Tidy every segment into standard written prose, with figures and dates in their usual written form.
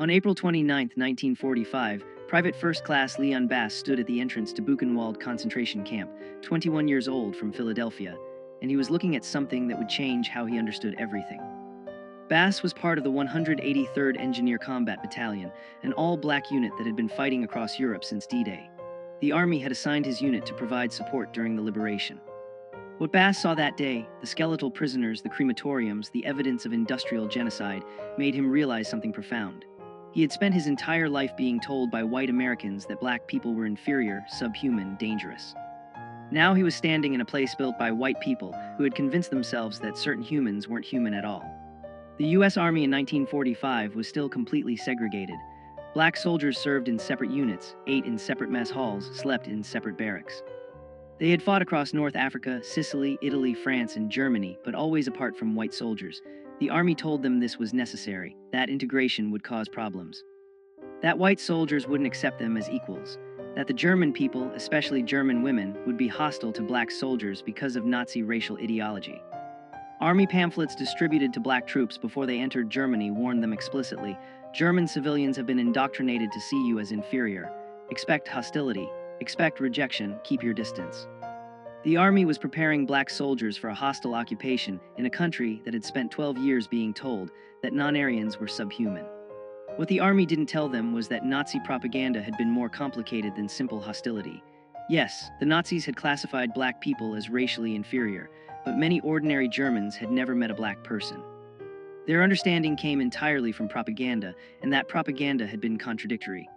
On April 29, 1945, Private First Class Leon Bass stood at the entrance to Buchenwald concentration camp, 21 years old, from Philadelphia, and he was looking at something that would change how he understood everything. Bass was part of the 183rd Engineer Combat Battalion, an all-black unit that had been fighting across Europe since D-Day. The Army had assigned his unit to provide support during the liberation. What Bass saw that day, the skeletal prisoners, the crematoriums, the evidence of industrial genocide, made him realize something profound. He had spent his entire life being told by white Americans that black people were inferior, subhuman, dangerous. Now he was standing in a place built by white people who had convinced themselves that certain humans weren't human at all. The U.S. Army in 1945 was still completely segregated. Black soldiers served in separate units, ate in separate mess halls, slept in separate barracks. They had fought across North Africa, Sicily, Italy, France, and Germany, but always apart from white soldiers. The Army told them this was necessary, that integration would cause problems. That white soldiers wouldn't accept them as equals, that the German people, especially German women, would be hostile to black soldiers because of Nazi racial ideology. Army pamphlets distributed to black troops before they entered Germany warned them explicitly, German civilians have been indoctrinated to see you as inferior. Expect hostility, expect rejection, keep your distance. The Army was preparing black soldiers for a hostile occupation in a country that had spent 12 years being told that non-Aryans were subhuman. What the Army didn't tell them was that Nazi propaganda had been more complicated than simple hostility. Yes, the Nazis had classified black people as racially inferior, but many ordinary Germans had never met a black person. Their understanding came entirely from propaganda, and that propaganda had been contradictory.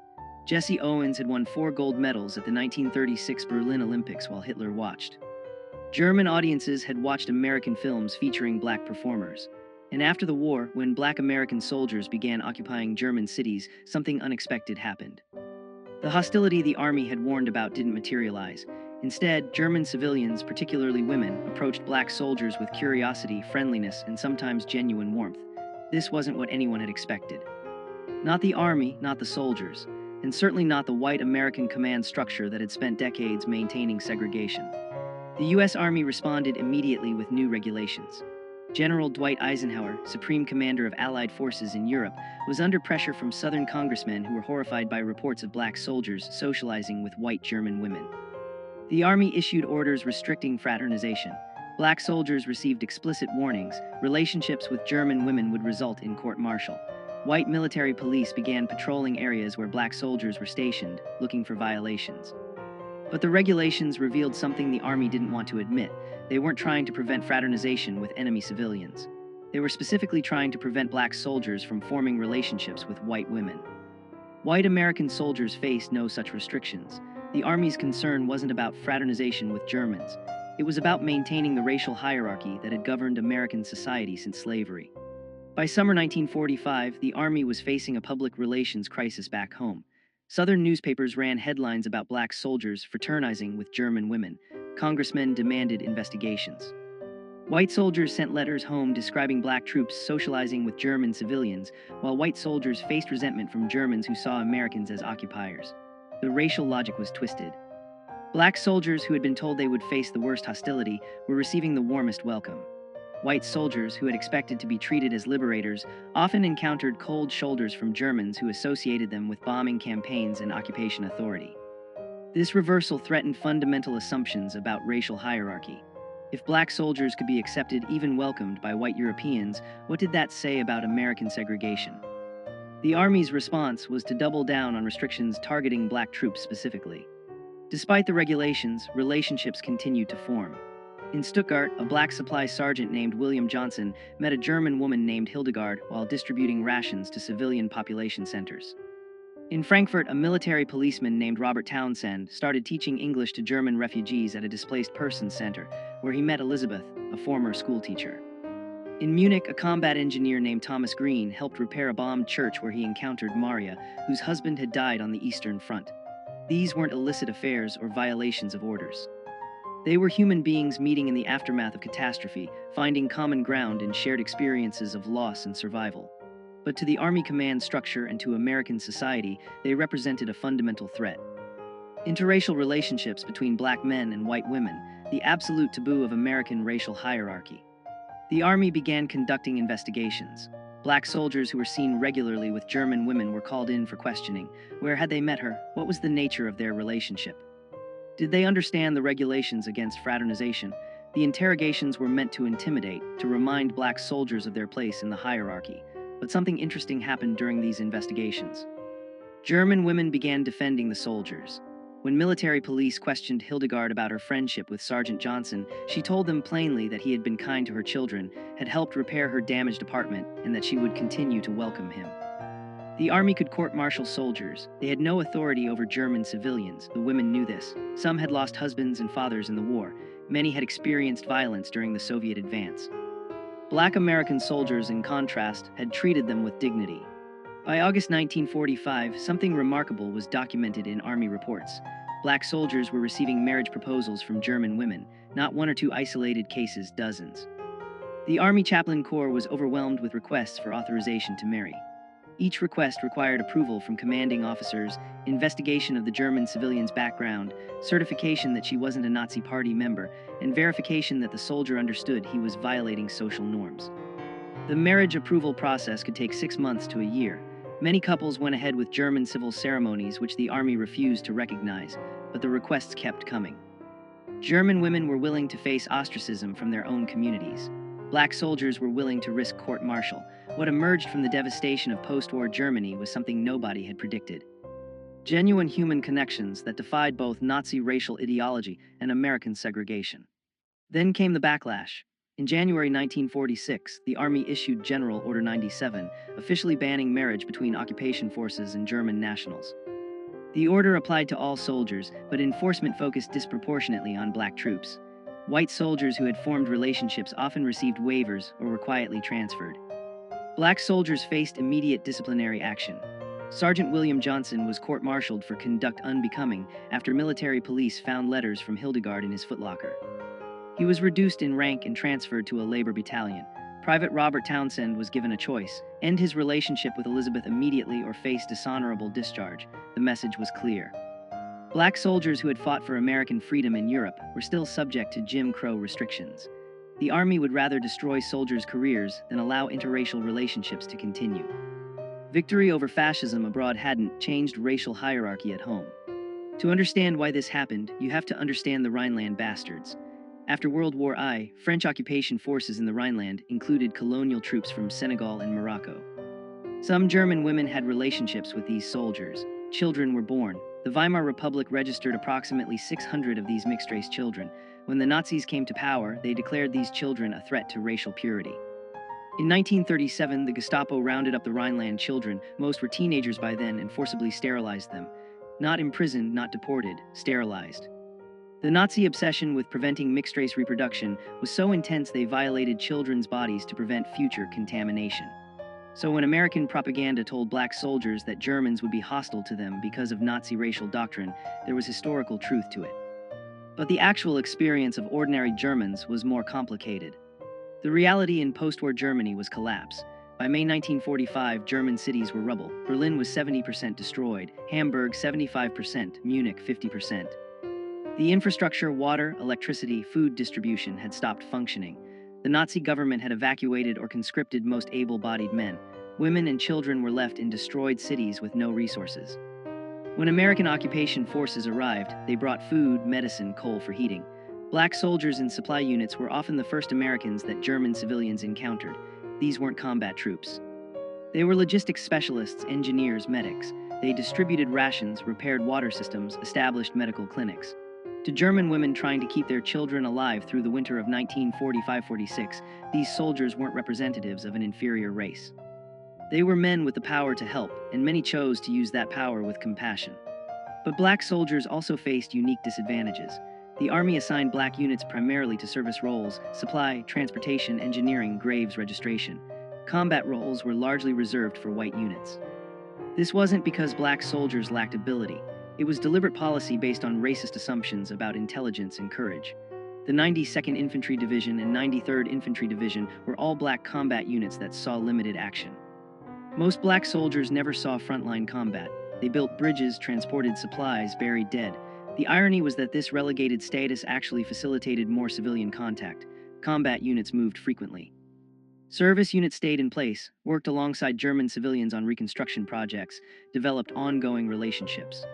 Jesse Owens had won 4 gold medals at the 1936 Berlin Olympics while Hitler watched. German audiences had watched American films featuring black performers. And after the war, when black American soldiers began occupying German cities, something unexpected happened. The hostility the Army had warned about didn't materialize. Instead, German civilians, particularly women, approached black soldiers with curiosity, friendliness, and sometimes genuine warmth. This wasn't what anyone had expected. Not the Army, not the soldiers, and certainly not the white American command structure that had spent decades maintaining segregation. The U.S. Army responded immediately with new regulations. General Dwight Eisenhower, Supreme Commander of Allied forces in Europe, was under pressure from Southern congressmen who were horrified by reports of black soldiers socializing with white German women. The Army issued orders restricting fraternization. Black soldiers received explicit warnings. Relationships with German women would result in court-martial. White military police began patrolling areas where black soldiers were stationed, looking for violations. But the regulations revealed something the Army didn't want to admit. They weren't trying to prevent fraternization with enemy civilians. They were specifically trying to prevent black soldiers from forming relationships with white women. White American soldiers faced no such restrictions. The Army's concern wasn't about fraternization with Germans. It was about maintaining the racial hierarchy that had governed American society since slavery. By summer 1945, the Army was facing a public relations crisis back home. Southern newspapers ran headlines about black soldiers fraternizing with German women. Congressmen demanded investigations. White soldiers sent letters home describing black troops socializing with German civilians, while white soldiers faced resentment from Germans who saw Americans as occupiers. The racial logic was twisted. Black soldiers who had been told they would face the worst hostility were receiving the warmest welcome. White soldiers who had expected to be treated as liberators often encountered cold shoulders from Germans who associated them with bombing campaigns and occupation authority. This reversal threatened fundamental assumptions about racial hierarchy. If black soldiers could be accepted, even welcomed by white Europeans, what did that say about American segregation? The Army's response was to double down on restrictions targeting black troops specifically. Despite the regulations, relationships continued to form. In Stuttgart, a black supply sergeant named William Johnson met a German woman named Hildegard while distributing rations to civilian population centers. In Frankfurt, a military policeman named Robert Townsend started teaching English to German refugees at a displaced persons center, where he met Elizabeth, a former schoolteacher. In Munich, a combat engineer named Thomas Green helped repair a bombed church where he encountered Maria, whose husband had died on the Eastern Front. These weren't illicit affairs or violations of orders. They were human beings meeting in the aftermath of catastrophe, finding common ground in shared experiences of loss and survival. But to the Army command structure and to American society, they represented a fundamental threat. Interracial relationships between black men and white women, the absolute taboo of American racial hierarchy. The Army began conducting investigations. Black soldiers who were seen regularly with German women were called in for questioning. Where had they met her? What was the nature of their relationship? Did they understand the regulations against fraternization? The interrogations were meant to intimidate, to remind black soldiers of their place in the hierarchy. But something interesting happened during these investigations. German women began defending the soldiers. When military police questioned Hildegard about her friendship with Sergeant Johnson, she told them plainly that he had been kind to her children, had helped repair her damaged apartment, and that she would continue to welcome him. The army could court-martial soldiers. They had no authority over German civilians. The women knew this. Some had lost husbands and fathers in the war. Many had experienced violence during the Soviet advance. Black American soldiers, in contrast, had treated them with dignity. By August 1945, something remarkable was documented in Army reports. Black soldiers were receiving marriage proposals from German women, not one or two isolated cases, dozens. The Army Chaplain Corps was overwhelmed with requests for authorization to marry. Each request required approval from commanding officers, investigation of the German civilian's background, certification that she wasn't a Nazi Party member, and verification that the soldier understood he was violating social norms. The marriage approval process could take 6 months to a year. Many couples went ahead with German civil ceremonies which the Army refused to recognize, but the requests kept coming. German women were willing to face ostracism from their own communities. Black soldiers were willing to risk court-martial. What emerged from the devastation of post-war Germany was something nobody had predicted. Genuine human connections that defied both Nazi racial ideology and American segregation. Then came the backlash. In January 1946, the Army issued General Order 97, officially banning marriage between occupation forces and German nationals. The order applied to all soldiers, but enforcement focused disproportionately on black troops. White soldiers who had formed relationships often received waivers or were quietly transferred. Black soldiers faced immediate disciplinary action. Sergeant William Johnson was court-martialed for conduct unbecoming after military police found letters from Hildegard in his footlocker. He was reduced in rank and transferred to a labor battalion. Private Robert Townsend was given a choice: end his relationship with Elizabeth immediately or face dishonorable discharge. The message was clear. Black soldiers who had fought for American freedom in Europe were still subject to Jim Crow restrictions. The Army would rather destroy soldiers' careers than allow interracial relationships to continue. Victory over fascism abroad hadn't changed racial hierarchy at home. To understand why this happened, you have to understand the Rhineland bastards. After World War I, French occupation forces in the Rhineland included colonial troops from Senegal and Morocco. Some German women had relationships with these soldiers. Children were born. The Weimar Republic registered approximately 600 of these mixed-race children. When the Nazis came to power, they declared these children a threat to racial purity. In 1937, the Gestapo rounded up the Rhineland children, most were teenagers by then, and forcibly sterilized them. Not imprisoned, not deported, sterilized. The Nazi obsession with preventing mixed-race reproduction was so intense they violated children's bodies to prevent future contamination. So when American propaganda told black soldiers that Germans would be hostile to them because of Nazi racial doctrine, there was historical truth to it. But the actual experience of ordinary Germans was more complicated. The reality in post-war Germany was collapse. By May 1945, German cities were rubble. Berlin was 70% destroyed, Hamburg 75%, Munich 50%. The infrastructure, water, electricity, food distribution had stopped functioning. The Nazi government had evacuated or conscripted most able-bodied men. Women and children were left in destroyed cities with no resources. When American occupation forces arrived, they brought food, medicine, coal for heating. Black soldiers in supply units were often the first Americans that German civilians encountered. These weren't combat troops. They were logistics specialists, engineers, medics. They distributed rations, repaired water systems, established medical clinics. To German women trying to keep their children alive through the winter of 1945-46, these soldiers weren't representatives of an inferior race. They were men with the power to help, and many chose to use that power with compassion. But black soldiers also faced unique disadvantages. The Army assigned black units primarily to service roles: supply, transportation, engineering, graves registration. Combat roles were largely reserved for white units. This wasn't because black soldiers lacked ability. It was deliberate policy based on racist assumptions about intelligence and courage. The 92nd Infantry Division and 93rd Infantry Division were all black combat units that saw limited action. Most black soldiers never saw frontline combat. They built bridges, transported supplies, buried dead. The irony was that this relegated status actually facilitated more civilian contact. Combat units moved frequently. Service units stayed in place, worked alongside German civilians on reconstruction projects, developed ongoing relationships.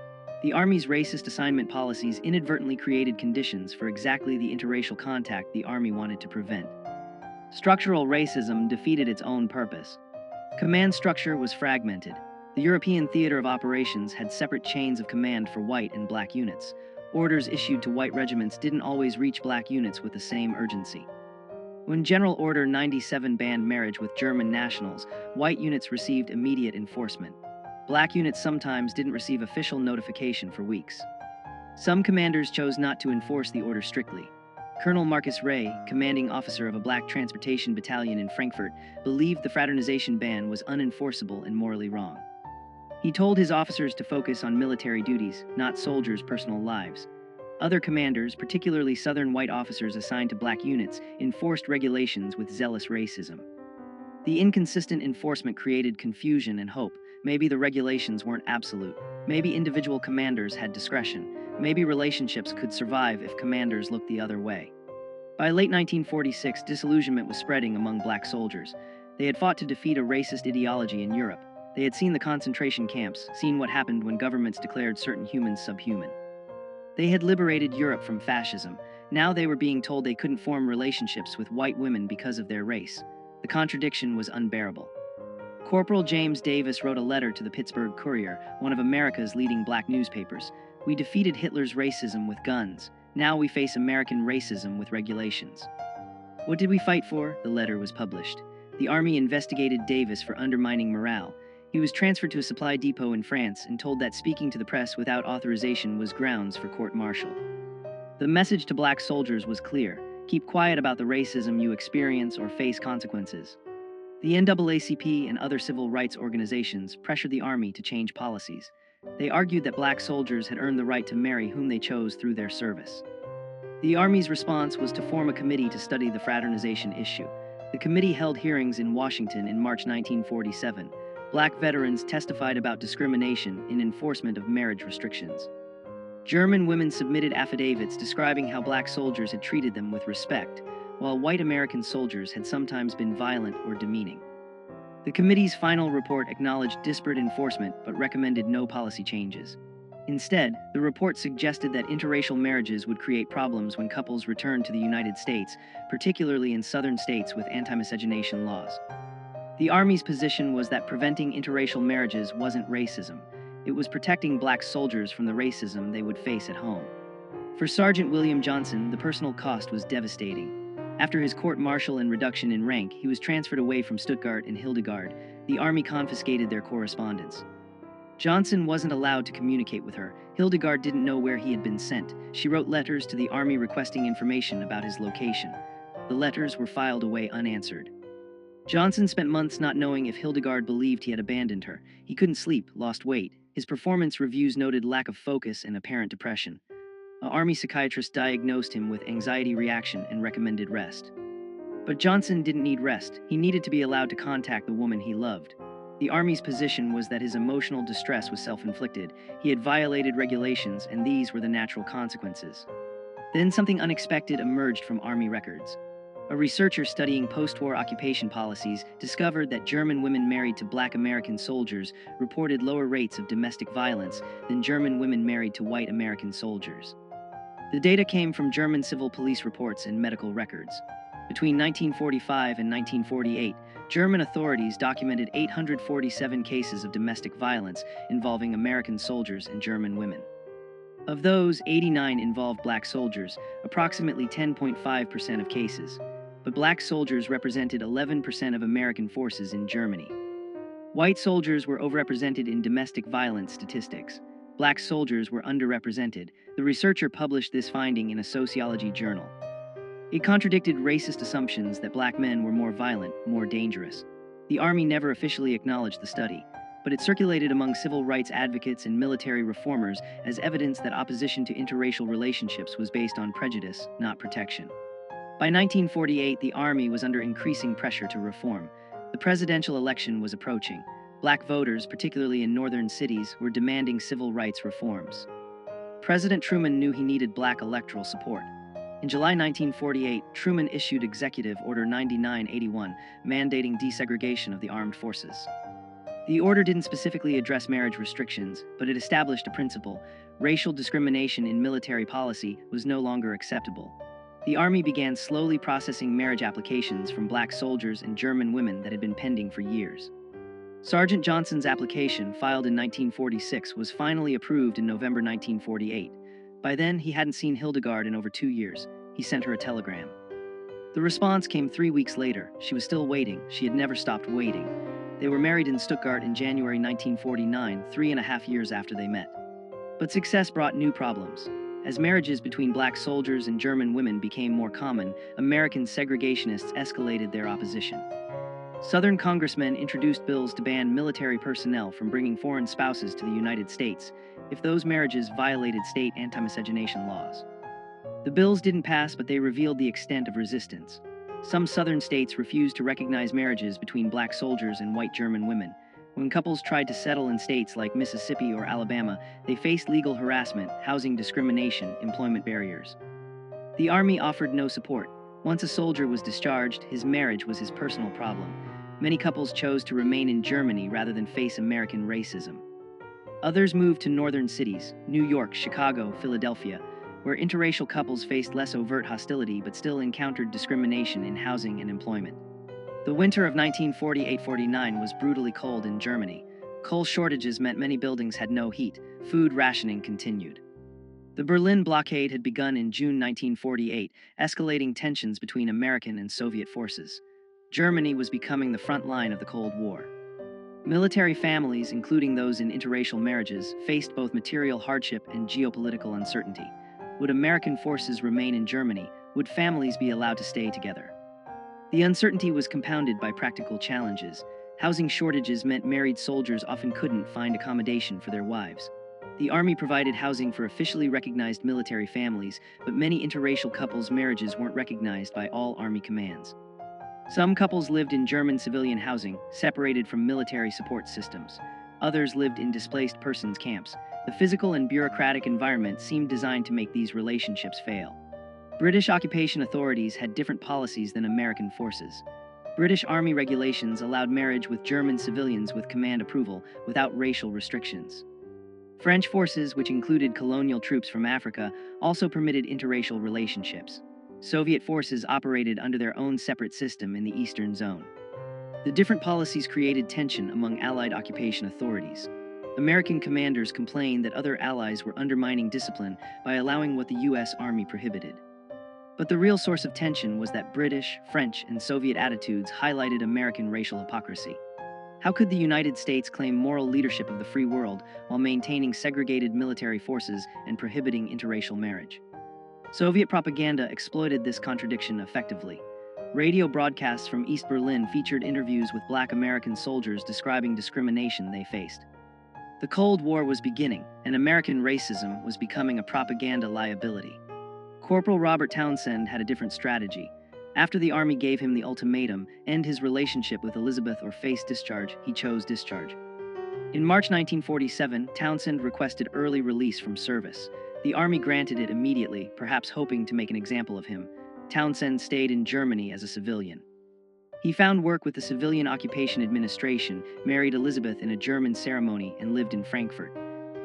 The Army's racist assignment policies inadvertently created conditions for exactly the interracial contact the Army wanted to prevent. Structural racism defeated its own purpose. Command structure was fragmented. The European theater of operations had separate chains of command for white and black units. Orders issued to white regiments didn't always reach black units with the same urgency. When General Order 97 banned marriage with German nationals, white units received immediate enforcement. Black units sometimes didn't receive official notification for weeks. Some commanders chose not to enforce the order strictly. Colonel Marcus Ray, commanding officer of a black transportation battalion in Frankfurt, believed the fraternization ban was unenforceable and morally wrong. He told his officers to focus on military duties, not soldiers' personal lives. Other commanders, particularly Southern white officers assigned to black units, enforced regulations with zealous racism. The inconsistent enforcement created confusion and hope. Maybe the regulations weren't absolute. Maybe individual commanders had discretion. Maybe relationships could survive if commanders looked the other way. By late 1946, disillusionment was spreading among black soldiers. They had fought to defeat a racist ideology in Europe. They had seen the concentration camps, seen what happened when governments declared certain humans subhuman. They had liberated Europe from fascism. Now they were being told they couldn't form relationships with white women because of their race. The contradiction was unbearable. Corporal James Davis wrote a letter to the Pittsburgh Courier, one of America's leading black newspapers. "We defeated Hitler's racism with guns. Now we face American racism with regulations." What did we fight for? The letter was published. The Army investigated Davis for undermining morale. He was transferred to a supply depot in France and told that speaking to the press without authorization was grounds for court-martial. The message to black soldiers was clear: keep quiet about the racism you experience or face consequences. The NAACP and other civil rights organizations pressured the Army to change policies. They argued that black soldiers had earned the right to marry whom they chose through their service. The Army's response was to form a committee to study the fraternization issue. The committee held hearings in Washington in March 1947. Black veterans testified about discrimination in enforcement of marriage restrictions. German women submitted affidavits describing how black soldiers had treated them with respect, while white American soldiers had sometimes been violent or demeaning. The committee's final report acknowledged disparate enforcement but recommended no policy changes. Instead, the report suggested that interracial marriages would create problems when couples returned to the United States, particularly in southern states with anti-miscegenation laws. The Army's position was that preventing interracial marriages wasn't racism. It was protecting black soldiers from the racism they would face at home. For Sergeant William Johnson, the personal cost was devastating. After his court-martial and reduction in rank, he was transferred away from Stuttgart and Hildegard. The Army confiscated their correspondence. Johnson wasn't allowed to communicate with her. Hildegard didn't know where he had been sent. She wrote letters to the Army requesting information about his location. The letters were filed away unanswered. Johnson spent months not knowing if Hildegard believed he had abandoned her. He couldn't sleep, lost weight. His performance reviews noted lack of focus and apparent depression. An Army psychiatrist diagnosed him with anxiety reaction and recommended rest. But Johnson didn't need rest. He needed to be allowed to contact the woman he loved. The Army's position was that his emotional distress was self-inflicted. He had violated regulations, and these were the natural consequences. Then something unexpected emerged from Army records. A researcher studying post-war occupation policies discovered that German women married to black American soldiers reported lower rates of domestic violence than German women married to white American soldiers. The data came from German civil police reports and medical records. Between 1945 and 1948, German authorities documented 847 cases of domestic violence involving American soldiers and German women. Of those, 89 involved black soldiers, approximately 10.5% of cases. But black soldiers represented 11% of American forces in Germany. White soldiers were overrepresented in domestic violence statistics. Black soldiers were underrepresented. The researcher published this finding in a sociology journal. It contradicted racist assumptions that black men were more violent, more dangerous. The Army never officially acknowledged the study, but it circulated among civil rights advocates and military reformers as evidence that opposition to interracial relationships was based on prejudice, not protection. By 1948, the Army was under increasing pressure to reform. The presidential election was approaching. Black voters, particularly in northern cities, were demanding civil rights reforms. President Truman knew he needed black electoral support. In July 1948, Truman issued Executive Order 9981, mandating desegregation of the armed forces. The order didn't specifically address marriage restrictions, but it established a principle: racial discrimination in military policy was no longer acceptable. The Army began slowly processing marriage applications from black soldiers and German women that had been pending for years. Sergeant Johnson's application, filed in 1946, was finally approved in November 1948. By then, he hadn't seen Hildegard in over 2 years. He sent her a telegram. The response came 3 weeks later. She was still waiting. She had never stopped waiting. They were married in Stuttgart in January 1949, 3.5 years after they met. But success brought new problems. As marriages between black soldiers and German women became more common, American segregationists escalated their opposition. Southern congressmen introduced bills to ban military personnel from bringing foreign spouses to the United States if those marriages violated state anti-miscegenation laws. The bills didn't pass, but they revealed the extent of resistance. Some southern states refused to recognize marriages between black soldiers and white German women. When couples tried to settle in states like Mississippi or Alabama, they faced legal harassment, housing discrimination, employment barriers. The Army offered no support. Once a soldier was discharged, his marriage was his personal problem. Many couples chose to remain in Germany rather than face American racism. Others moved to northern cities, New York, Chicago, Philadelphia, where interracial couples faced less overt hostility but still encountered discrimination in housing and employment. The winter of 1948-49 was brutally cold in Germany. Coal shortages meant many buildings had no heat. Food rationing continued. The Berlin blockade had begun in June 1948, escalating tensions between American and Soviet forces. Germany was becoming the front line of the Cold War. Military families, including those in interracial marriages, faced both material hardship and geopolitical uncertainty. Would American forces remain in Germany? Would families be allowed to stay together? The uncertainty was compounded by practical challenges. Housing shortages meant married soldiers often couldn't find accommodation for their wives. The Army provided housing for officially recognized military families, but many interracial couples' marriages weren't recognized by all Army commands. Some couples lived in German civilian housing, separated from military support systems. Others lived in displaced persons camps. The physical and bureaucratic environment seemed designed to make these relationships fail. British occupation authorities had different policies than American forces. British Army regulations allowed marriage with German civilians with command approval, without racial restrictions. French forces, which included colonial troops from Africa, also permitted interracial relationships. Soviet forces operated under their own separate system in the Eastern Zone. The different policies created tension among Allied occupation authorities. American commanders complained that other allies were undermining discipline by allowing what the U.S. Army prohibited. But the real source of tension was that British, French, and Soviet attitudes highlighted American racial hypocrisy. How could the United States claim moral leadership of the free world while maintaining segregated military forces and prohibiting interracial marriage? Soviet propaganda exploited this contradiction effectively. Radio broadcasts from East Berlin featured interviews with black American soldiers describing discrimination they faced. The Cold War was beginning, and American racism was becoming a propaganda liability. Corporal Robert Townsend had a different strategy. After the Army gave him the ultimatum, end his relationship with Elizabeth or face discharge, he chose discharge. In March 1947, Townsend requested early release from service. The Army granted it immediately, perhaps hoping to make an example of him. Townsend stayed in Germany as a civilian. He found work with the Civilian Occupation Administration, married Elizabeth in a German ceremony, and lived in Frankfurt.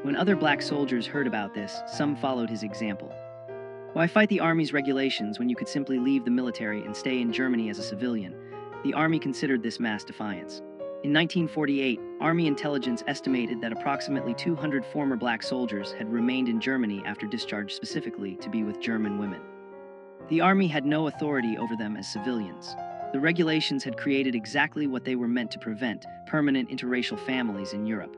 When other black soldiers heard about this, some followed his example. Why fight the Army's regulations when you could simply leave the military and stay in Germany as a civilian? The Army considered this mass defiance. In 1948, Army intelligence estimated that approximately 200 former black soldiers had remained in Germany after discharge, specifically to be with German women. The Army had no authority over them as civilians. The regulations had created exactly what they were meant to prevent: permanent interracial families in Europe.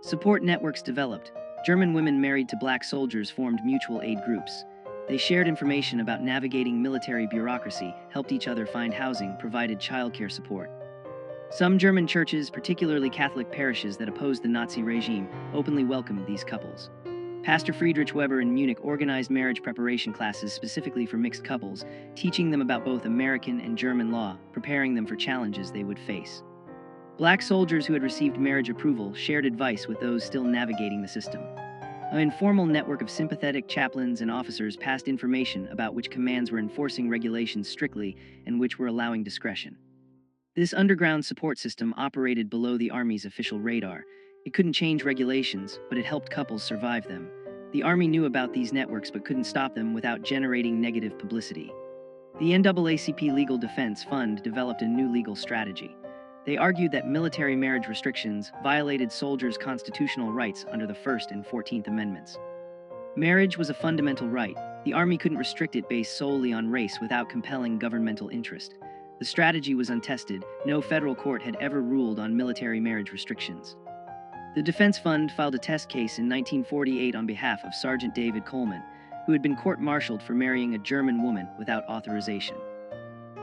Support networks developed. German women married to black soldiers formed mutual aid groups. They shared information about navigating military bureaucracy, helped each other find housing, provided childcare support. Some German churches, particularly Catholic parishes that opposed the Nazi regime, openly welcomed these couples. Pastor Friedrich Weber in Munich organized marriage preparation classes specifically for mixed couples, teaching them about both American and German law, preparing them for challenges they would face. Black soldiers who had received marriage approval shared advice with those still navigating the system. An informal network of sympathetic chaplains and officers passed information about which commands were enforcing regulations strictly and which were allowing discretion. This underground support system operated below the Army's official radar. It couldn't change regulations, but it helped couples survive them. The Army knew about these networks but couldn't stop them without generating negative publicity. The NAACP Legal Defense Fund developed a new legal strategy. They argued that military marriage restrictions violated soldiers' constitutional rights under the First and 14th Amendments. Marriage was a fundamental right. The Army couldn't restrict it based solely on race without compelling governmental interest. The strategy was untested. No federal court had ever ruled on military marriage restrictions. The Defense Fund filed a test case in 1948 on behalf of Sergeant David Coleman, who had been court-martialed for marrying a German woman without authorization.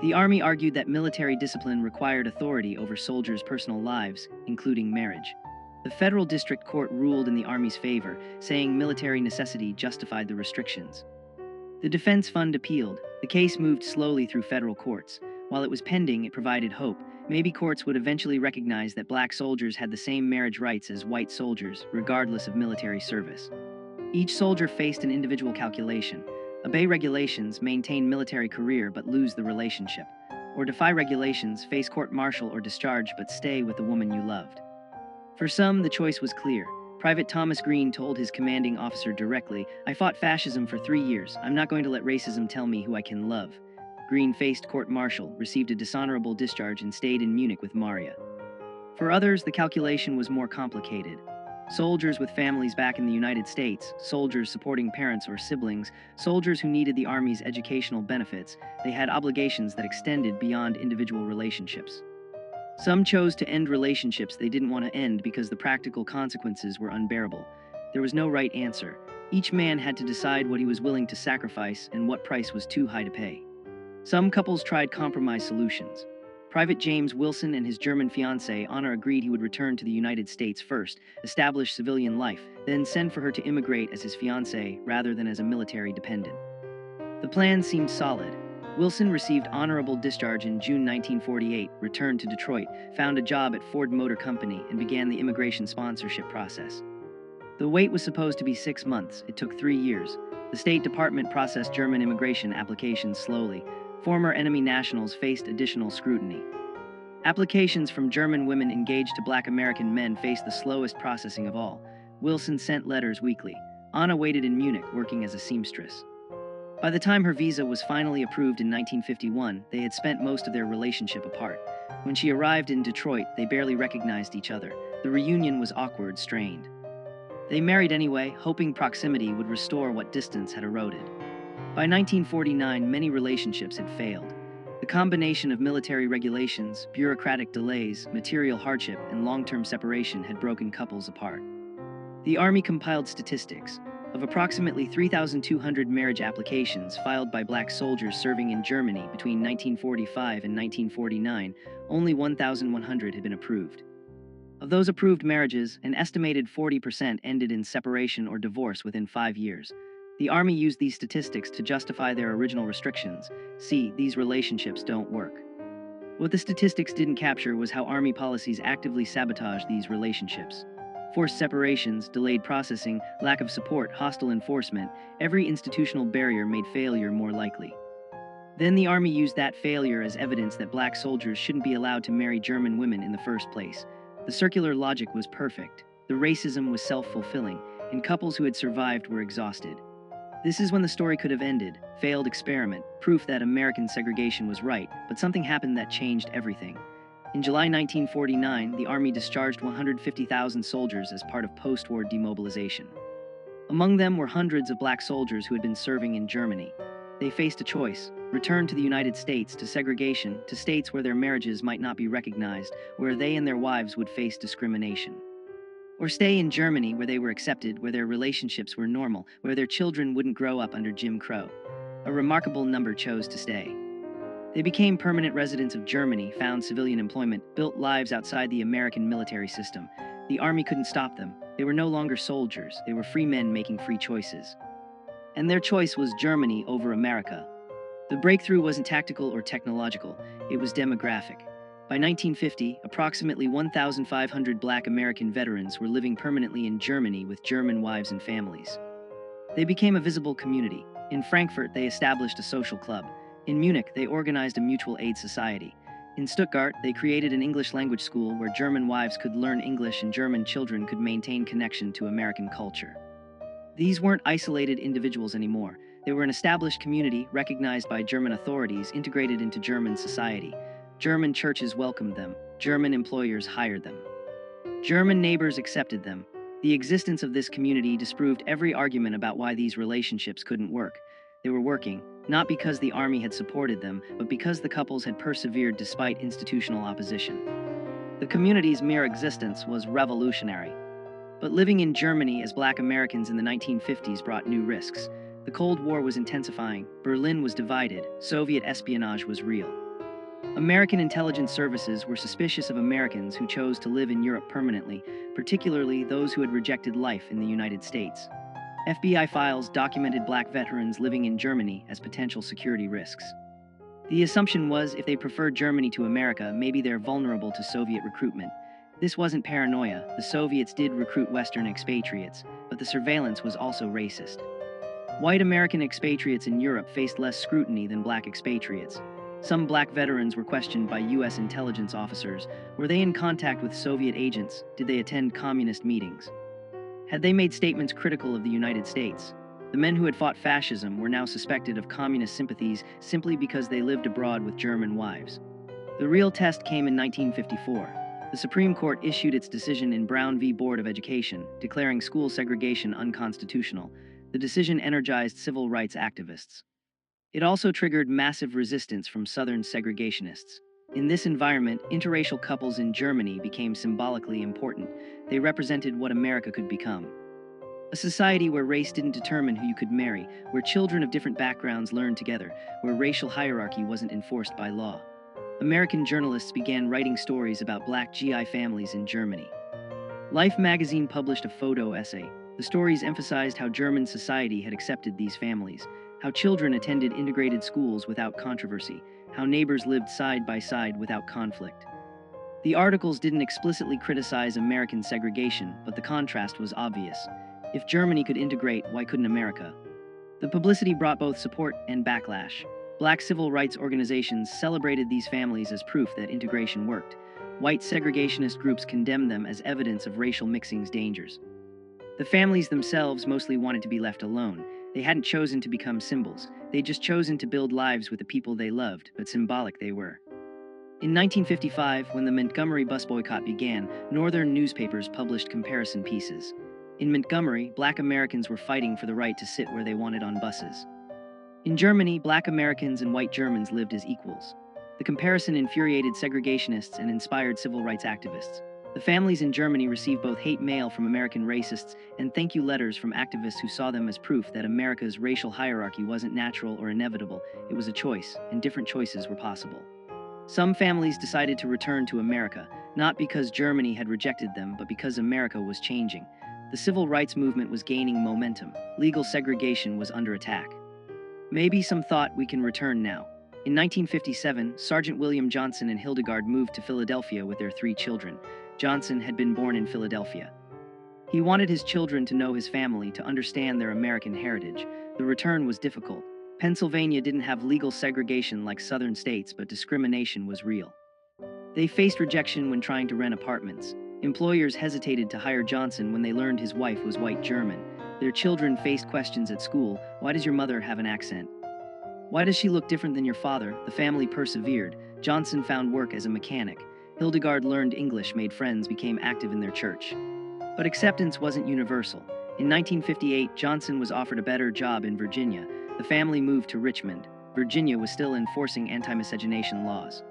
The Army argued that military discipline required authority over soldiers' personal lives, including marriage. The federal district court ruled in the Army's favor, saying military necessity justified the restrictions. The Defense Fund appealed. The case moved slowly through federal courts. While it was pending, it provided hope. Maybe courts would eventually recognize that black soldiers had the same marriage rights as white soldiers, regardless of military service. Each soldier faced an individual calculation. Obey regulations, maintain military career but lose the relationship. Or defy regulations, face court-martial or discharge but stay with the woman you loved. For some, the choice was clear. Private Thomas Green told his commanding officer directly, "I fought fascism for 3 years. I'm not going to let racism tell me who I can love." Green faced court-martial, received a dishonorable discharge and stayed in Munich with Maria. For others, the calculation was more complicated. Soldiers with families back in the United States, soldiers supporting parents or siblings, soldiers who needed the Army's educational benefits, they had obligations that extended beyond individual relationships. Some chose to end relationships they didn't want to end because the practical consequences were unbearable. There was no right answer. Each man had to decide what he was willing to sacrifice and what price was too high to pay. Some couples tried compromise solutions. Private James Wilson and his German fiancée Anna agreed he would return to the United States first, establish civilian life, then send for her to immigrate as his fiancée rather than as a military dependent. The plan seemed solid. Wilson received honorable discharge in June 1948, returned to Detroit, found a job at Ford Motor Company, and began the immigration sponsorship process. The wait was supposed to be 6 months. It took 3 years. The State Department processed German immigration applications slowly. Former enemy nationals faced additional scrutiny. Applications from German women engaged to black American men faced the slowest processing of all. Wilson sent letters weekly. Anna waited in Munich, working as a seamstress. By the time her visa was finally approved in 1951, they had spent most of their relationship apart. When she arrived in Detroit, they barely recognized each other. The reunion was awkward, strained. They married anyway, hoping proximity would restore what distance had eroded. By 1949, many relationships had failed. The combination of military regulations, bureaucratic delays, material hardship, and long-term separation had broken couples apart. The Army compiled statistics. Of approximately 3,200 marriage applications filed by black soldiers serving in Germany between 1945 and 1949, only 1,100 had been approved. Of those approved marriages, an estimated 40% ended in separation or divorce within 5 years. The Army used these statistics to justify their original restrictions. See, these relationships don't work. What the statistics didn't capture was how Army policies actively sabotaged these relationships. Forced separations, delayed processing, lack of support, hostile enforcement, every institutional barrier made failure more likely. Then the Army used that failure as evidence that black soldiers shouldn't be allowed to marry German women in the first place. The circular logic was perfect. The racism was self-fulfilling, and couples who had survived were exhausted. This is when the story could have ended. Failed experiment, proof that American segregation was right, but something happened that changed everything. In July 1949, the Army discharged 150,000 soldiers as part of post-war demobilization. Among them were hundreds of black soldiers who had been serving in Germany. They faced a choice: return to the United States, to segregation, to states where their marriages might not be recognized, where they and their wives would face discrimination. Or stay in Germany, where they were accepted, where their relationships were normal, where their children wouldn't grow up under Jim Crow. A remarkable number chose to stay. They became permanent residents of Germany, found civilian employment, built lives outside the American military system. The Army couldn't stop them. They were no longer soldiers. They were free men making free choices. And their choice was Germany over America. The breakthrough wasn't tactical or technological. It was demographic. By 1950, approximately 1,500 Black American veterans were living permanently in Germany with German wives and families. They became a visible community. In Frankfurt, they established a social club. In Munich, they organized a mutual aid society. In Stuttgart, they created an English language school where German wives could learn English and German children could maintain connection to American culture. These weren't isolated individuals anymore. They were an established community recognized by German authorities, integrated into German society. German churches welcomed them. German employers hired them. German neighbors accepted them. The existence of this community disproved every argument about why these relationships couldn't work. They were working, not because the army had supported them, but because the couples had persevered despite institutional opposition. The community's mere existence was revolutionary. But living in Germany as Black Americans in the 1950s brought new risks. The Cold War was intensifying, Berlin was divided, Soviet espionage was real. American intelligence services were suspicious of Americans who chose to live in Europe permanently, particularly those who had rejected life in the United States. FBI files documented Black veterans living in Germany as potential security risks. The assumption was if they preferred Germany to America, maybe they're vulnerable to Soviet recruitment. This wasn't paranoia. The Soviets did recruit Western expatriates, but the surveillance was also racist. White American expatriates in Europe faced less scrutiny than Black expatriates. Some Black veterans were questioned by U.S. intelligence officers. Were they in contact with Soviet agents? Did they attend communist meetings? Had they made statements critical of the United States? The men who had fought fascism were now suspected of communist sympathies simply because they lived abroad with German wives. The real test came in 1954. The Supreme Court issued its decision in Brown v. Board of Education, declaring school segregation unconstitutional. The decision energized civil rights activists. It also triggered massive resistance from Southern segregationists. In this environment, interracial couples in Germany became symbolically important. They represented what America could become. A society where race didn't determine who you could marry, where children of different backgrounds learned together, where racial hierarchy wasn't enforced by law. American journalists began writing stories about Black GI families in Germany. Life magazine published a photo essay. The stories emphasized how German society had accepted these families, how children attended integrated schools without controversy, how neighbors lived side by side without conflict. The articles didn't explicitly criticize American segregation, but the contrast was obvious. If Germany could integrate, why couldn't America? The publicity brought both support and backlash. Black civil rights organizations celebrated these families as proof that integration worked. White segregationist groups condemned them as evidence of racial mixing's dangers. The families themselves mostly wanted to be left alone. They hadn't chosen to become symbols. They'd just chosen to build lives with the people they loved, but symbolic they were. In 1955, when the Montgomery bus boycott began, Northern newspapers published comparison pieces. In Montgomery, Black Americans were fighting for the right to sit where they wanted on buses. In Germany, Black Americans and white Germans lived as equals. The comparison infuriated segregationists and inspired civil rights activists. The families in Germany received both hate mail from American racists and thank you letters from activists who saw them as proof that America's racial hierarchy wasn't natural or inevitable, it was a choice, and different choices were possible. Some families decided to return to America, not because Germany had rejected them, but because America was changing. The civil rights movement was gaining momentum. Legal segregation was under attack. Maybe some thought we can return now. In 1957, Sergeant William Johnson and Hildegard moved to Philadelphia with their 3 children. Johnson had been born in Philadelphia. He wanted his children to know his family, to understand their American heritage. The return was difficult. Pennsylvania didn't have legal segregation like southern states, but discrimination was real. They faced rejection when trying to rent apartments. Employers hesitated to hire Johnson when they learned his wife was white German. Their children faced questions at school. Why does your mother have an accent? Why does she look different than your father? The family persevered. Johnson found work as a mechanic. Hildegard learned English, made friends, became active in their church. But acceptance wasn't universal. In 1958, Johnson was offered a better job in Virginia. The family moved to Richmond. Virginia was still enforcing anti-miscegenation laws.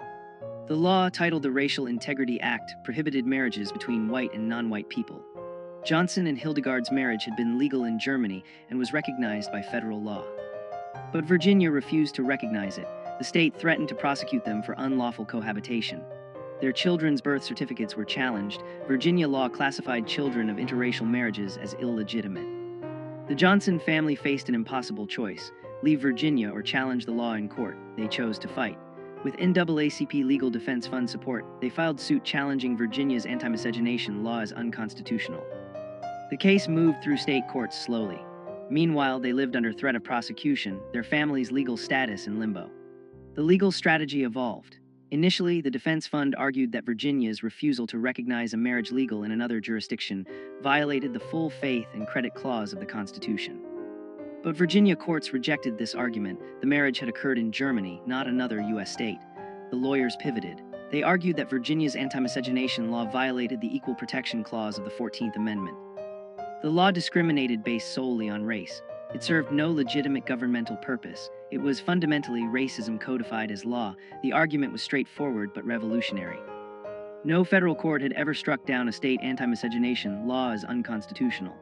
The law, titled the Racial Integrity Act, prohibited marriages between white and non-white people. Johnson and Hildegard's marriage had been legal in Germany and was recognized by federal law. But Virginia refused to recognize it. The state threatened to prosecute them for unlawful cohabitation. Their children's birth certificates were challenged. Virginia law classified children of interracial marriages as illegitimate. The Johnson family faced an impossible choice: leave Virginia or challenge the law in court. They chose to fight. With NAACP Legal Defense Fund support, they filed suit challenging Virginia's anti-miscegenation law as unconstitutional. The case moved through state courts slowly. Meanwhile, they lived under threat of prosecution, their family's legal status in limbo. The legal strategy evolved. Initially, the defense fund argued that Virginia's refusal to recognize a marriage legal in another jurisdiction violated the full faith and credit clause of the Constitution. But Virginia courts rejected this argument. The marriage had occurred in Germany, not another U.S. state. The lawyers pivoted. They argued that Virginia's anti-miscegenation law violated the Equal Protection Clause of the 14th Amendment. The law discriminated based solely on race. It served no legitimate governmental purpose. It was fundamentally racism codified as law. The argument was straightforward but revolutionary. No federal court had ever struck down a state anti-miscegenation law as unconstitutional.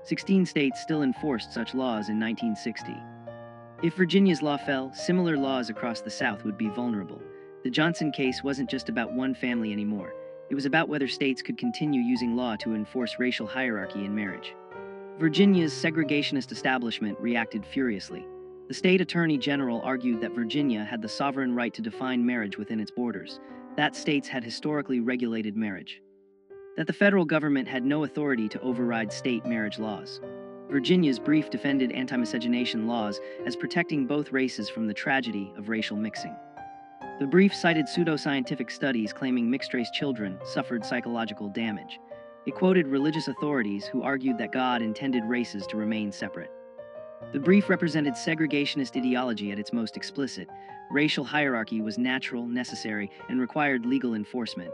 16 states still enforced such laws in 1960. If Virginia's law fell, similar laws across the South would be vulnerable. The Johnson case wasn't just about one family anymore. It was about whether states could continue using law to enforce racial hierarchy in marriage. Virginia's segregationist establishment reacted furiously. The state attorney general argued that Virginia had the sovereign right to define marriage within its borders, that states had historically regulated marriage, that the federal government had no authority to override state marriage laws. Virginia's brief defended anti-miscegenation laws as protecting both races from the tragedy of racial mixing. The brief cited pseudoscientific studies claiming mixed-race children suffered psychological damage. It quoted religious authorities who argued that God intended races to remain separate. The brief represented segregationist ideology at its most explicit. Racial hierarchy was natural, necessary, and required legal enforcement.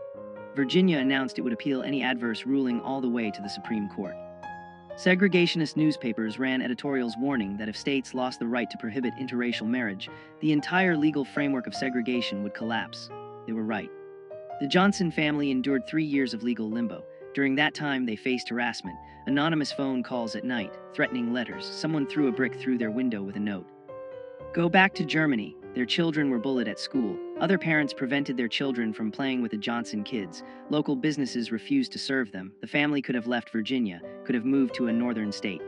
Virginia announced it would appeal any adverse ruling all the way to the Supreme Court. Segregationist newspapers ran editorials warning that if states lost the right to prohibit interracial marriage, the entire legal framework of segregation would collapse. They were right. The Johnson family endured 3 years of legal limbo. During that time, they faced harassment, anonymous phone calls at night, threatening letters. Someone threw a brick through their window with a note. Go back to Germany. Their children were bullied at school. Other parents prevented their children from playing with the Johnson kids. Local businesses refused to serve them. The family could have left Virginia, could have moved to a northern state,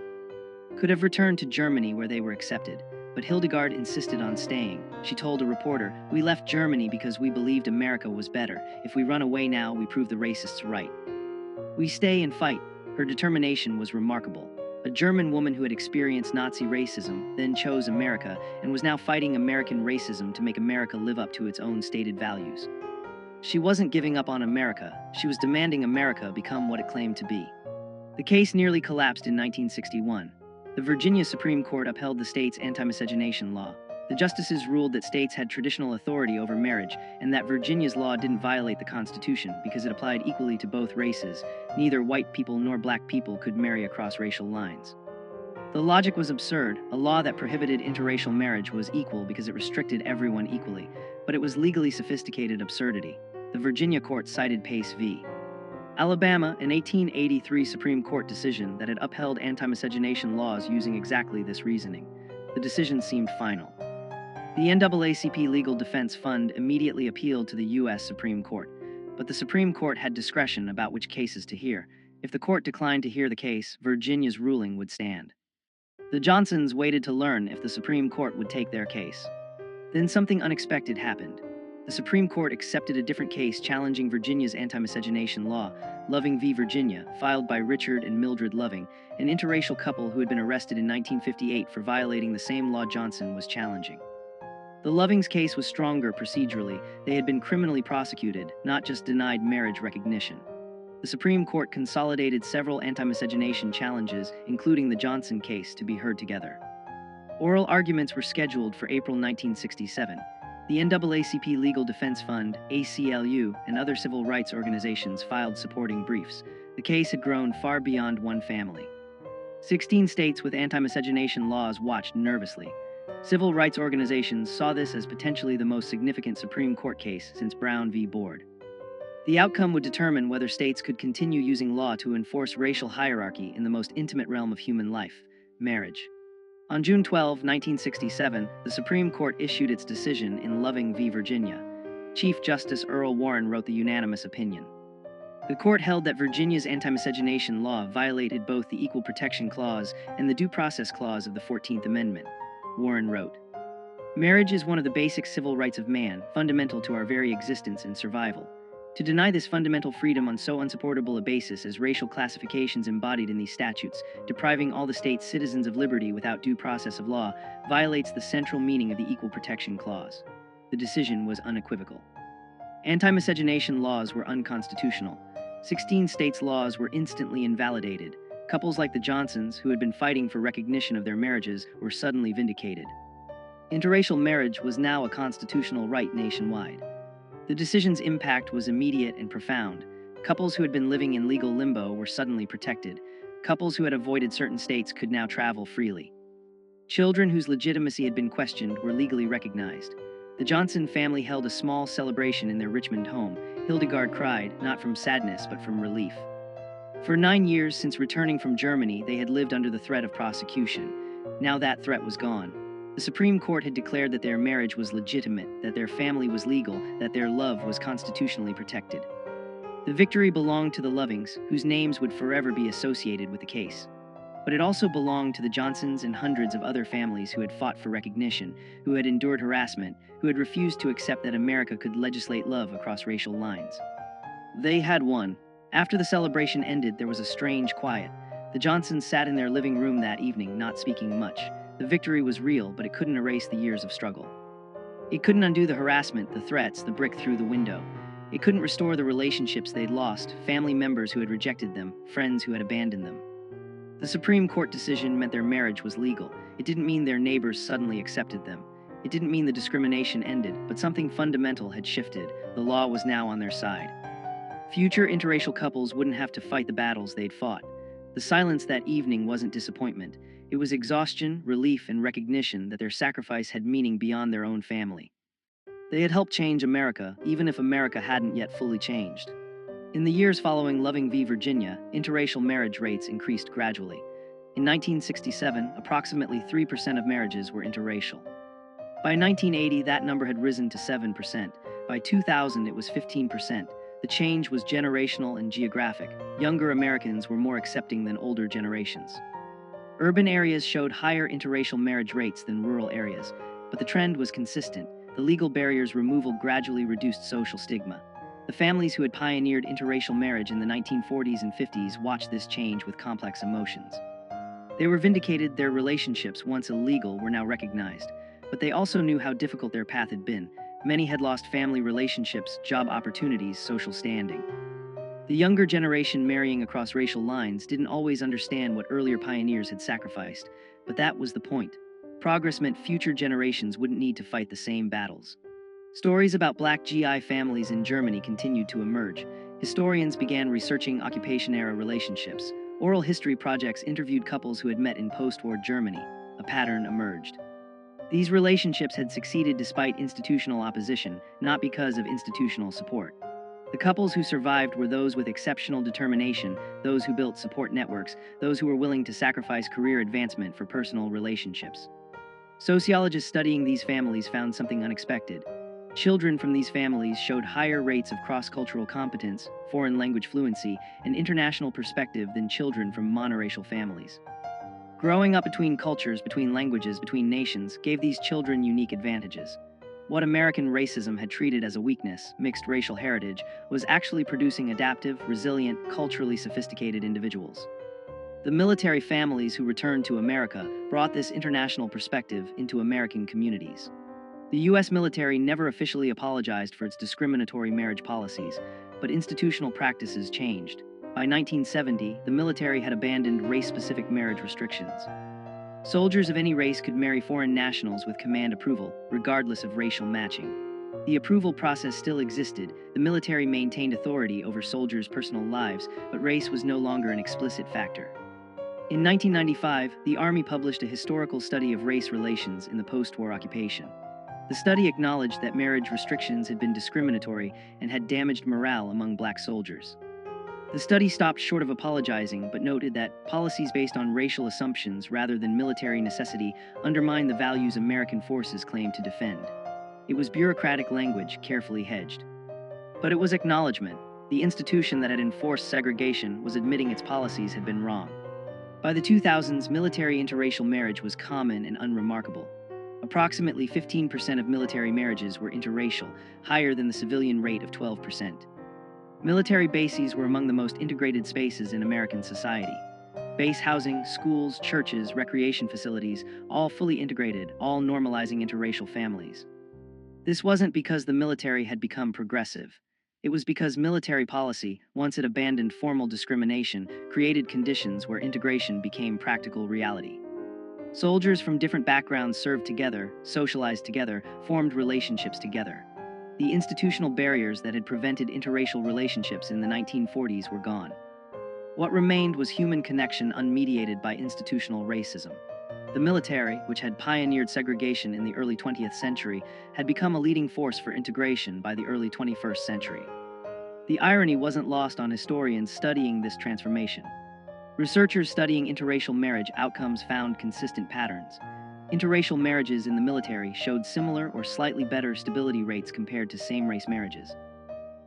could have returned to Germany where they were accepted. But Hildegard insisted on staying. She told a reporter, "We left Germany because we believed America was better. If we run away now, we prove the racists right. We stay and fight." Her determination was remarkable. A German woman who had experienced Nazi racism, then chose America, and was now fighting American racism to make America live up to its own stated values. She wasn't giving up on America, she was demanding America become what it claimed to be. The case nearly collapsed in 1961. The Virginia Supreme Court upheld the state's anti-miscegenation law. The justices ruled that states had traditional authority over marriage and that Virginia's law didn't violate the Constitution because it applied equally to both races. Neither white people nor black people could marry across racial lines. The logic was absurd. A law that prohibited interracial marriage was equal because it restricted everyone equally, but it was legally sophisticated absurdity. The Virginia court cited Pace v. Alabama, an 1883 Supreme Court decision that had upheld anti-miscegenation laws using exactly this reasoning. The decision seemed final. The NAACP Legal Defense Fund immediately appealed to the U.S. Supreme Court, but the Supreme Court had discretion about which cases to hear. If the court declined to hear the case, Virginia's ruling would stand. The Johnsons waited to learn if the Supreme Court would take their case. Then something unexpected happened. The Supreme Court accepted a different case challenging Virginia's anti-miscegenation law, Loving v. Virginia, filed by Richard and Mildred Loving, an interracial couple who had been arrested in 1958 for violating the same law Johnson was challenging. The Lovings case was stronger procedurally. They had been criminally prosecuted, not just denied marriage recognition. The Supreme Court consolidated several anti-miscegenation challenges, including the Johnson case, to be heard together. Oral arguments were scheduled for April 1967. The NAACP Legal Defense Fund, ACLU, and other civil rights organizations filed supporting briefs. The case had grown far beyond one family. 16 states with anti-miscegenation laws watched nervously. Civil rights organizations saw this as potentially the most significant Supreme Court case since Brown v. Board. The outcome would determine whether states could continue using law to enforce racial hierarchy in the most intimate realm of human life, marriage. On June 12, 1967, the Supreme Court issued its decision in Loving v. Virginia. Chief Justice Earl Warren wrote the unanimous opinion. The court held that Virginia's anti-miscegenation law violated both the Equal Protection Clause and the Due Process Clause of the 14th Amendment. Warren wrote, Marriage is one of the basic civil rights of man, fundamental to our very existence and survival. To deny this fundamental freedom on so unsupportable a basis as racial classifications embodied in these statutes, depriving all the state's citizens of liberty without due process of law, violates the central meaning of the Equal Protection Clause. The decision was unequivocal. Anti-miscegenation laws were unconstitutional. 16 states' laws were instantly invalidated. Couples like the Johnsons, who had been fighting for recognition of their marriages, were suddenly vindicated. Interracial marriage was now a constitutional right nationwide. The decision's impact was immediate and profound. Couples who had been living in legal limbo were suddenly protected. Couples who had avoided certain states could now travel freely. Children whose legitimacy had been questioned were legally recognized. The Johnson family held a small celebration in their Richmond home. Hildegard cried, not from sadness but from relief. For 9 years since returning from Germany, they had lived under the threat of prosecution. Now that threat was gone. The Supreme Court had declared that their marriage was legitimate, that their family was legal, that their love was constitutionally protected. The victory belonged to the Lovings, whose names would forever be associated with the case. But it also belonged to the Johnsons and hundreds of other families who had fought for recognition, who had endured harassment, who had refused to accept that America could legislate love across racial lines. They had won. After the celebration ended, there was a strange quiet. The Johnsons sat in their living room that evening, not speaking much. The victory was real, but it couldn't erase the years of struggle. It couldn't undo the harassment, the threats, the brick through the window. It couldn't restore the relationships they'd lost, family members who had rejected them, friends who had abandoned them. The Supreme Court decision meant their marriage was legal. It didn't mean their neighbors suddenly accepted them. It didn't mean the discrimination ended, but something fundamental had shifted. The law was now on their side. Future interracial couples wouldn't have to fight the battles they'd fought. The silence that evening wasn't disappointment. It was exhaustion, relief, and recognition that their sacrifice had meaning beyond their own family. They had helped change America, even if America hadn't yet fully changed. In the years following Loving v. Virginia, interracial marriage rates increased gradually. In 1967, approximately 3% of marriages were interracial. By 1980, that number had risen to 7%. By 2000, it was 15%. The change was generational and geographic. Younger Americans were more accepting than older generations. Urban areas showed higher interracial marriage rates than rural areas, but the trend was consistent. The legal barriers' removal gradually reduced social stigma. The families who had pioneered interracial marriage in the 1940s and 50s watched this change with complex emotions. They were vindicated. Their relationships, once illegal, were now recognized, but they also knew how difficult their path had been. Many had lost family relationships, job opportunities, social standing. The younger generation marrying across racial lines didn't always understand what earlier pioneers had sacrificed, but that was the point. Progress meant future generations wouldn't need to fight the same battles. Stories about Black GI families in Germany continued to emerge. Historians began researching occupation-era relationships. Oral history projects interviewed couples who had met in post-war Germany. A pattern emerged. These relationships had succeeded despite institutional opposition, not because of institutional support. The couples who survived were those with exceptional determination, those who built support networks, those who were willing to sacrifice career advancement for personal relationships. Sociologists studying these families found something unexpected. Children from these families showed higher rates of cross-cultural competence, foreign language fluency, and international perspective than children from monoracial families. Growing up between cultures, between languages, between nations, gave these children unique advantages. What American racism had treated as a weakness, mixed racial heritage, was actually producing adaptive, resilient, culturally sophisticated individuals. The military families who returned to America brought this international perspective into American communities. The U.S. military never officially apologized for its discriminatory marriage policies, but institutional practices changed. By 1970, the military had abandoned race-specific marriage restrictions. Soldiers of any race could marry foreign nationals with command approval, regardless of racial matching. The approval process still existed. The military maintained authority over soldiers' personal lives, but race was no longer an explicit factor. In 1995, the Army published a historical study of race relations in the post-war occupation. The study acknowledged that marriage restrictions had been discriminatory and had damaged morale among Black soldiers. The study stopped short of apologizing, but noted that policies based on racial assumptions rather than military necessity undermined the values American forces claimed to defend. It was bureaucratic language, carefully hedged. But it was acknowledgement. The institution that had enforced segregation was admitting its policies had been wrong. By the 2000s, military interracial marriage was common and unremarkable. Approximately 15% of military marriages were interracial, higher than the civilian rate of 12%. Military bases were among the most integrated spaces in American society. Base housing, schools, churches, recreation facilities, all fully integrated, all normalizing interracial families. This wasn't because the military had become progressive. It was because military policy, once it abandoned formal discrimination, created conditions where integration became practical reality. Soldiers from different backgrounds served together, socialized together, formed relationships together. The institutional barriers that had prevented interracial relationships in the 1940s were gone. What remained was human connection unmediated by institutional racism. The military, which had pioneered segregation in the early 20th century, had become a leading force for integration by the early 21st century. The irony wasn't lost on historians studying this transformation. Researchers studying interracial marriage outcomes found consistent patterns. Interracial marriages in the military showed similar or slightly better stability rates compared to same-race marriages.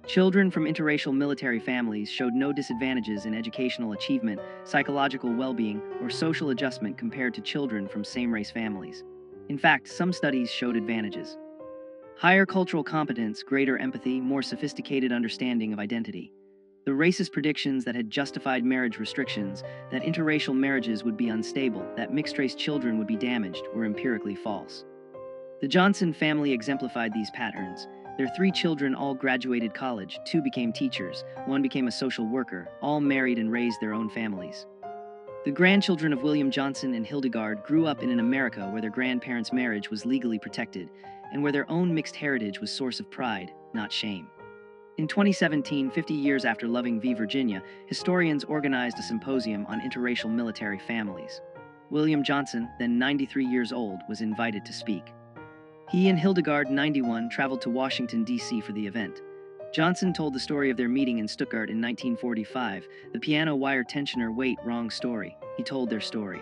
Children from interracial military families showed no disadvantages in educational achievement, psychological well-being, or social adjustment compared to children from same-race families. In fact, some studies showed advantages. Higher cultural competence, greater empathy, more sophisticated understanding of identity. The racist predictions that had justified marriage restrictions, that interracial marriages would be unstable, that mixed-race children would be damaged, were empirically false. The Johnson family exemplified these patterns. Their 3 children all graduated college, 2 became teachers, 1 became a social worker, all married and raised their own families. The grandchildren of William Johnson and Hildegard grew up in an America where their grandparents' marriage was legally protected, and where their own mixed heritage was source of pride, not shame. In 2017, 50 years after Loving v. Virginia, historians organized a symposium on interracial military families. William Johnson, then 93 years old, was invited to speak. He and Hildegard, 91, traveled to Washington, D.C. for the event. Johnson told the story of their meeting in Stuttgart in 1945, the piano wire tensioner wait, wrong story. He told their story.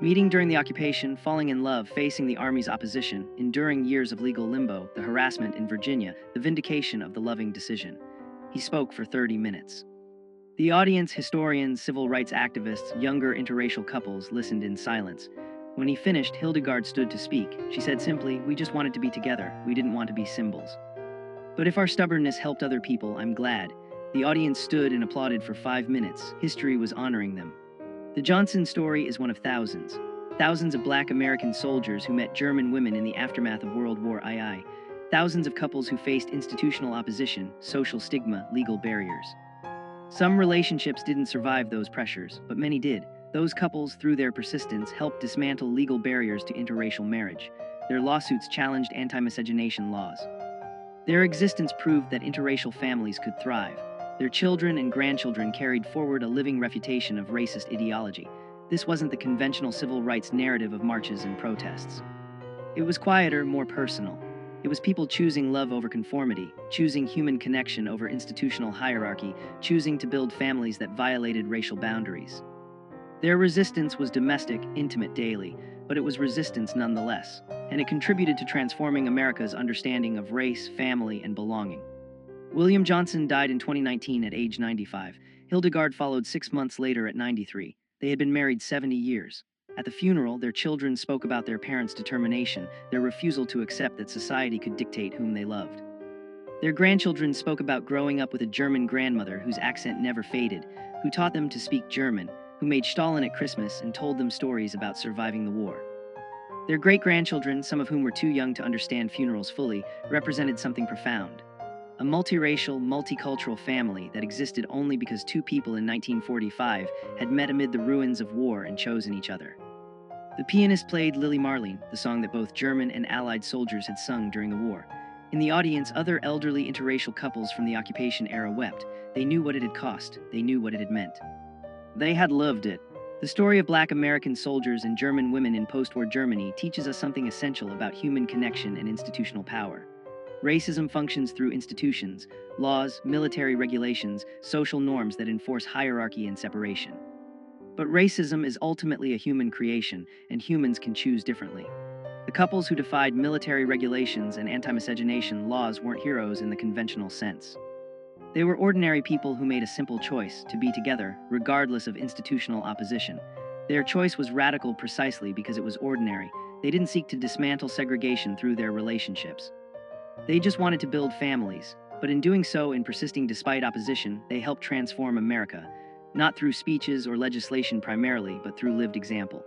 Meeting during the occupation, falling in love, facing the Army's opposition, enduring years of legal limbo, the harassment in Virginia, the vindication of the Loving decision. He spoke for 30 minutes. The audience, historians, civil rights activists, younger interracial couples, listened in silence. When he finished, Hildegard stood to speak. She said simply, "We just wanted to be together. We didn't want to be symbols." But if our stubbornness helped other people, I'm glad. The audience stood and applauded for 5 minutes. History was honoring them. The Johnson story is one of thousands. Thousands of Black American soldiers who met German women in the aftermath of World War II. Thousands of couples who faced institutional opposition, social stigma, legal barriers. Some relationships didn't survive those pressures, but many did. Those couples, through their persistence, helped dismantle legal barriers to interracial marriage. Their lawsuits challenged anti-miscegenation laws. Their existence proved that interracial families could thrive. Their children and grandchildren carried forward a living refutation of racist ideology. This wasn't the conventional civil rights narrative of marches and protests. It was quieter, more personal. It was people choosing love over conformity, choosing human connection over institutional hierarchy, choosing to build families that violated racial boundaries. Their resistance was domestic, intimate, daily, but it was resistance nonetheless, and it contributed to transforming America's understanding of race, family, and belonging. William Johnson died in 2019 at age 95. Hildegard followed 6 months later at 93. They had been married 70 years. At the funeral, their children spoke about their parents' determination, their refusal to accept that society could dictate whom they loved. Their grandchildren spoke about growing up with a German grandmother whose accent never faded, who taught them to speak German, who made Stalin at Christmas and told them stories about surviving the war. Their great-grandchildren, some of whom were too young to understand funerals fully, represented something profound. A multiracial, multicultural family that existed only because 2 people in 1945 had met amid the ruins of war and chosen each other. The pianist played Lily Marlene, the song that both German and Allied soldiers had sung during the war. In the audience, other elderly interracial couples from the occupation era wept. They knew what it had cost. They knew what it had meant. They had loved it. The story of Black American soldiers and German women in post-war Germany teaches us something essential about human connection and institutional power. Racism functions through institutions, laws, military regulations, social norms that enforce hierarchy and separation. But racism is ultimately a human creation, and humans can choose differently. The couples who defied military regulations and anti-miscegenation laws weren't heroes in the conventional sense. They were ordinary people who made a simple choice to be together, regardless of institutional opposition. Their choice was radical precisely because it was ordinary, They didn't seek to dismantle segregation through their relationships. They just wanted to build families, but in doing so and persisting despite opposition, they helped transform America, not through speeches or legislation primarily, but through lived example.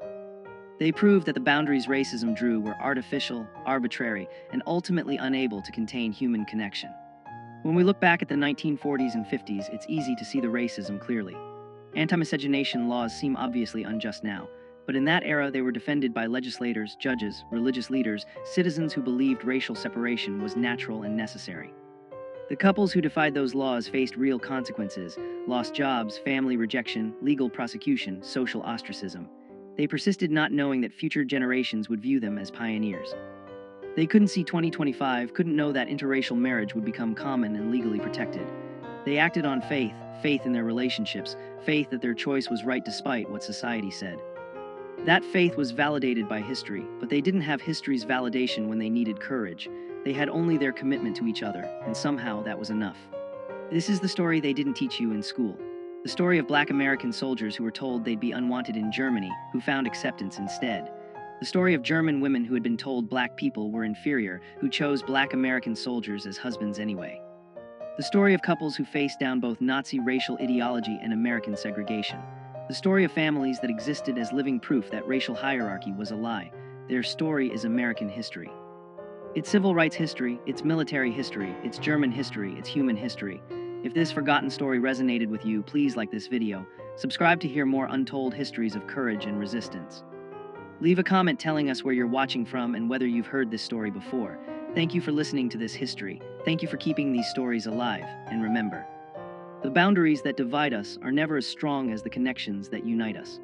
They proved that the boundaries racism drew were artificial, arbitrary, and ultimately unable to contain human connection. When we look back at the 1940s and 50s, it's easy to see the racism clearly. Anti-miscegenation laws seem obviously unjust now, but in that era they were defended by legislators, judges, religious leaders, citizens who believed racial separation was natural and necessary. The couples who defied those laws faced real consequences: lost jobs, family rejection, legal prosecution, social ostracism. They persisted, not knowing that future generations would view them as pioneers. They couldn't see 2025, couldn't know that interracial marriage would become common and legally protected. They acted on faith, faith in their relationships, faith that their choice was right despite what society said. That faith was validated by history, but they didn't have history's validation when they needed courage. They had only their commitment to each other, and somehow that was enough. This is the story they didn't teach you in school. The story of Black American soldiers who were told they'd be unwanted in Germany, who found acceptance instead. The story of German women who had been told Black people were inferior, who chose Black American soldiers as husbands anyway. The story of couples who faced down both Nazi racial ideology and American segregation. The story of families that existed as living proof that racial hierarchy was a lie. Their story is American history. It's civil rights history, it's military history, it's German history, it's human history. If this forgotten story resonated with you, please like this video. Subscribe to hear more untold histories of courage and resistance. Leave a comment telling us where you're watching from and whether you've heard this story before. Thank you for listening to this history. Thank you for keeping these stories alive. And remember, the boundaries that divide us are never as strong as the connections that unite us.